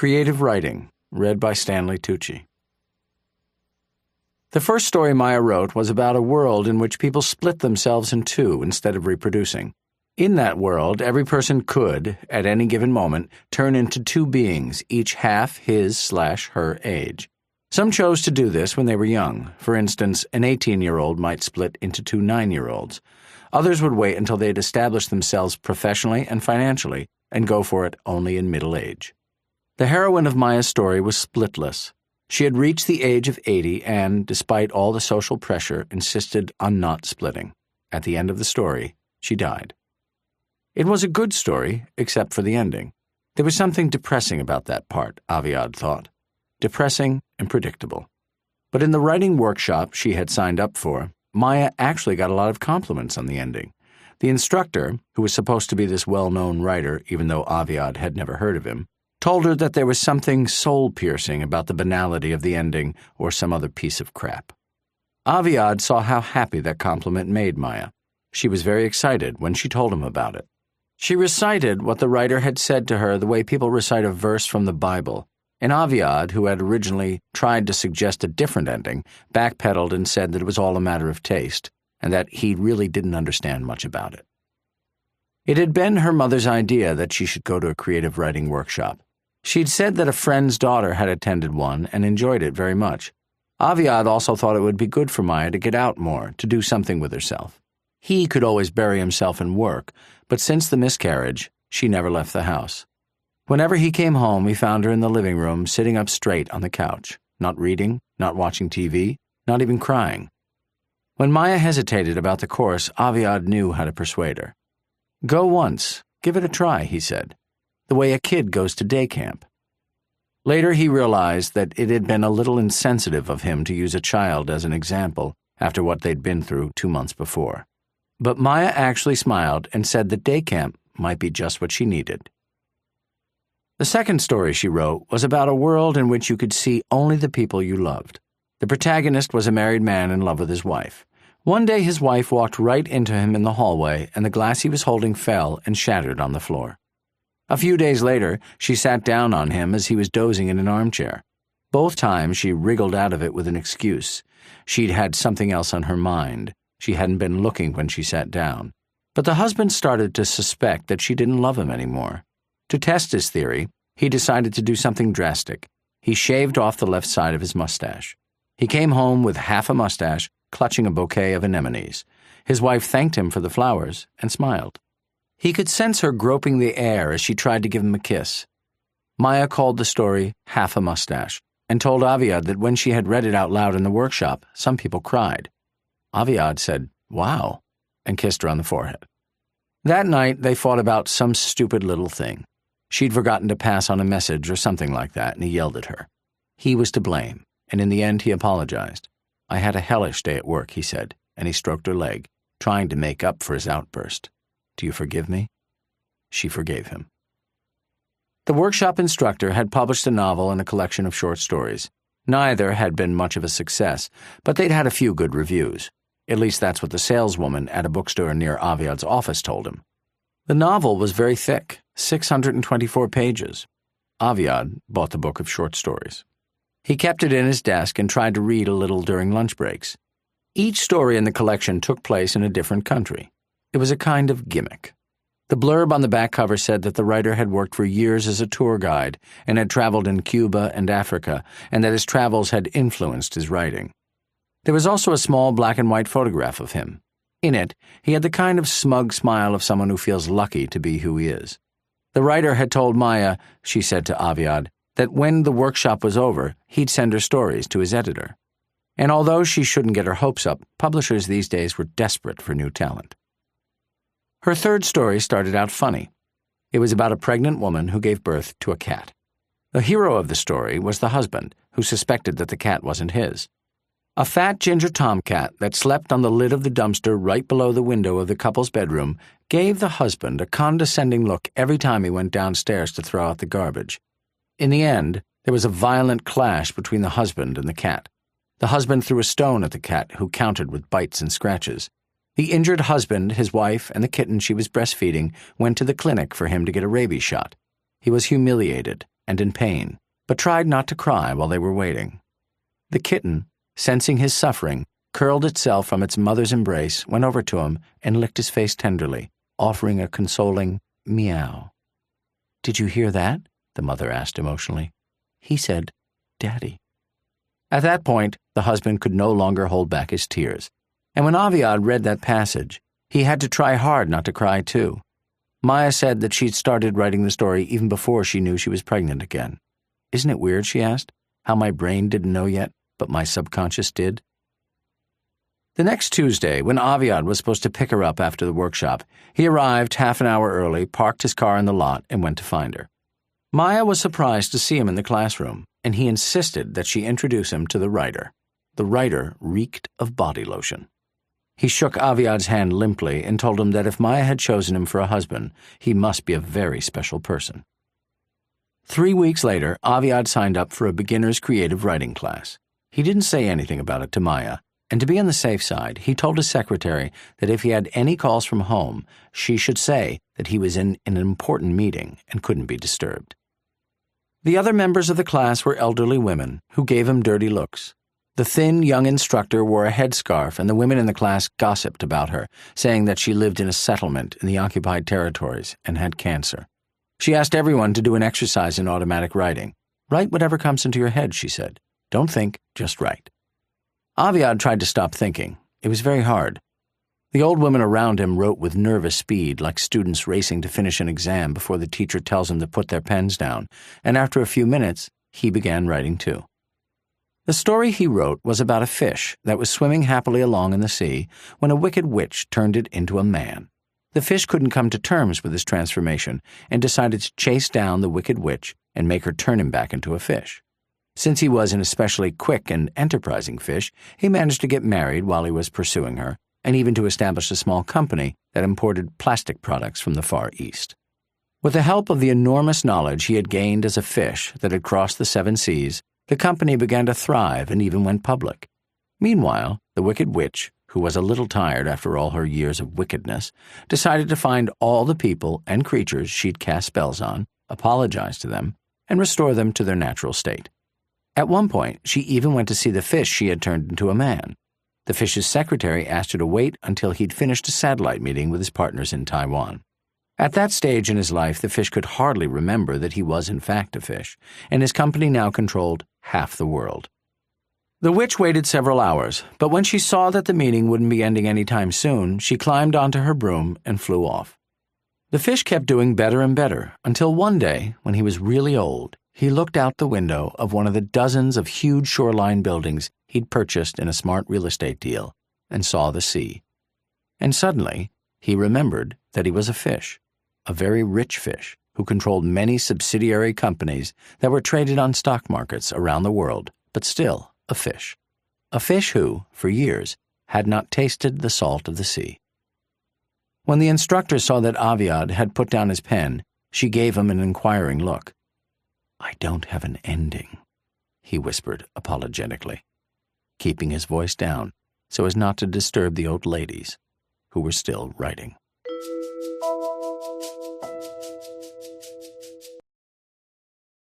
Creative Writing, read by Stanley Tucci. The first story Maya wrote was about a world in which people split themselves in two instead of reproducing. In that world, every person could, at any given moment, turn into two beings, each half his/her age. Some chose to do this when they were young. For instance, an 18-year-old might split into two 9-year-olds. Others would wait until they had established themselves professionally and financially and go for it only in middle age. The heroine of Maya's story was splitless. She had reached the age of 80 and, despite all the social pressure, insisted on not splitting. At the end of the story, she died. It was a good story, except for the ending. There was something depressing about that part, Aviad thought. Depressing and predictable. But in the writing workshop she had signed up for, Maya actually got a lot of compliments on the ending. The instructor, who was supposed to be this well-known writer, even though Aviad had never heard of him, told her that there was something soul-piercing about the banality of the ending or some other piece of crap. Aviad saw how happy that compliment made Maya. She was very excited when she told him about it. She recited what the writer had said to her the way people recite a verse from the Bible, and Aviad, who had originally tried to suggest a different ending, backpedaled and said that it was all a matter of taste, and that he really didn't understand much about it. It had been her mother's idea that she should go to a creative writing workshop. She'd said that a friend's daughter had attended one and enjoyed it very much. Aviad also thought it would be good for Maya to get out more, to do something with herself. He could always bury himself in work, but since the miscarriage, she never left the house. Whenever he came home, he found her in the living room, sitting up straight on the couch, not reading, not watching TV, not even crying. When Maya hesitated about the course, Aviad knew how to persuade her. "Go once. Give it a try," he said. "The way a kid goes to day camp." Later he realized that it had been a little insensitive of him to use a child as an example after what they'd been through 2 months before. But Maya actually smiled and said that day camp might be just what she needed. The second story she wrote was about a world in which you could see only the people you loved. The protagonist was a married man in love with his wife. One day his wife walked right into him in the hallway, and the glass he was holding fell and shattered on the floor. A few days later, she sat down on him as he was dozing in an armchair. Both times she wriggled out of it with an excuse. She'd had something else on her mind. She hadn't been looking when she sat down. But the husband started to suspect that she didn't love him anymore. To test his theory, he decided to do something drastic. He shaved off the left side of his mustache. He came home with half a mustache, clutching a bouquet of anemones. His wife thanked him for the flowers and smiled. He could sense her groping the air as she tried to give him a kiss. Maya called the story Half a Mustache and told Aviad that when she had read it out loud in the workshop, some people cried. Aviad said, "Wow," and kissed her on the forehead. That night, they fought about some stupid little thing. She'd forgotten to pass on a message or something like that, and he yelled at her. He was to blame, and in the end he apologized. "I had a hellish day at work," he said, and he stroked her leg, trying to make up for his outburst. "Do you forgive me?" She forgave him. The workshop instructor had published a novel and a collection of short stories. Neither had been much of a success, but they'd had a few good reviews. At least that's what the saleswoman at a bookstore near Aviad's office told him. The novel was very thick, 624 pages. Aviad bought the book of short stories. He kept it in his desk and tried to read a little during lunch breaks. Each story in the collection took place in a different country. It was a kind of gimmick. The blurb on the back cover said that the writer had worked for years as a tour guide and had traveled in Cuba and Africa, and that his travels had influenced his writing. There was also a small black-and-white photograph of him. In it, he had the kind of smug smile of someone who feels lucky to be who he is. The writer had told Maya, she said to Aviad, that when the workshop was over, he'd send her stories to his editor. And although she shouldn't get her hopes up, publishers these days were desperate for new talent. Her third story started out funny. It was about a pregnant woman who gave birth to a cat. The hero of the story was the husband, who suspected that the cat wasn't his. A fat ginger tomcat that slept on the lid of the dumpster right below the window of the couple's bedroom gave the husband a condescending look every time he went downstairs to throw out the garbage. In the end, there was a violent clash between the husband and the cat. The husband threw a stone at the cat, who countered with bites and scratches. The injured husband, his wife, and the kitten she was breastfeeding went to the clinic for him to get a rabies shot. He was humiliated, and in pain, but tried not to cry while they were waiting. The kitten, sensing his suffering, curled itself from its mother's embrace, went over to him, and licked his face tenderly, offering a consoling meow. "Did you hear that?" the mother asked emotionally. "He said, 'Daddy.'" At that point, the husband could no longer hold back his tears, and when Aviad read that passage, he had to try hard not to cry too. Maya said that she'd started writing the story even before she knew she was pregnant again. "Isn't it weird," she asked, "how my brain didn't know yet, but my subconscious did?" The next Tuesday, when Aviad was supposed to pick her up after the workshop, he arrived half an hour early, parked his car in the lot, and went to find her. Maya was surprised to see him in the classroom, and he insisted that she introduce him to the writer. The writer reeked of body lotion. He shook Aviad's hand limply and told him that if Maya had chosen him for a husband, he must be a very special person. 3 weeks later, Aviad signed up for a beginner's creative writing class. He didn't say anything about it to Maya, and to be on the safe side, he told his secretary that if he had any calls from home, she should say that he was in an important meeting and couldn't be disturbed. The other members of the class were elderly women who gave him dirty looks. The thin, young instructor wore a headscarf, and the women in the class gossiped about her, saying that she lived in a settlement in the occupied territories and had cancer. She asked everyone to do an exercise in automatic writing. "Write whatever comes into your head," she said. "Don't think, just write." Aviad tried to stop thinking. It was very hard. The old women around him wrote with nervous speed, like students racing to finish an exam before the teacher tells them to put their pens down, and after a few minutes, he began writing too. The story he wrote was about a fish that was swimming happily along in the sea when a wicked witch turned it into a man. The fish couldn't come to terms with his transformation and decided to chase down the wicked witch and make her turn him back into a fish. Since he was an especially quick and enterprising fish, he managed to get married while he was pursuing her, and even to establish a small company that imported plastic products from the Far East. With the help of the enormous knowledge he had gained as a fish that had crossed the 7 seas, the company began to thrive and even went public. Meanwhile, the wicked witch, who was a little tired after all her years of wickedness, decided to find all the people and creatures she'd cast spells on, apologize to them, and restore them to their natural state. At one point, she even went to see the fish she had turned into a man. The fish's secretary asked her to wait until he'd finished a satellite meeting with his partners in Taiwan. At that stage in his life, the fish could hardly remember that he was in fact a fish, and his company now controlled half the world. The witch waited several hours, but when she saw that the meeting wouldn't be ending any time soon, she climbed onto her broom and flew off. The fish kept doing better and better, until one day, when he was really old, he looked out the window of one of the dozens of huge shoreline buildings he'd purchased in a smart real estate deal and saw the sea. And suddenly, he remembered that he was a fish, a very rich fish who controlled many subsidiary companies that were traded on stock markets around the world, but still a fish. A fish who, for years, had not tasted the salt of the sea. When the instructor saw that Aviad had put down his pen, she gave him an inquiring look. "I don't have an ending," he whispered apologetically, keeping his voice down so as not to disturb the old ladies who were still writing.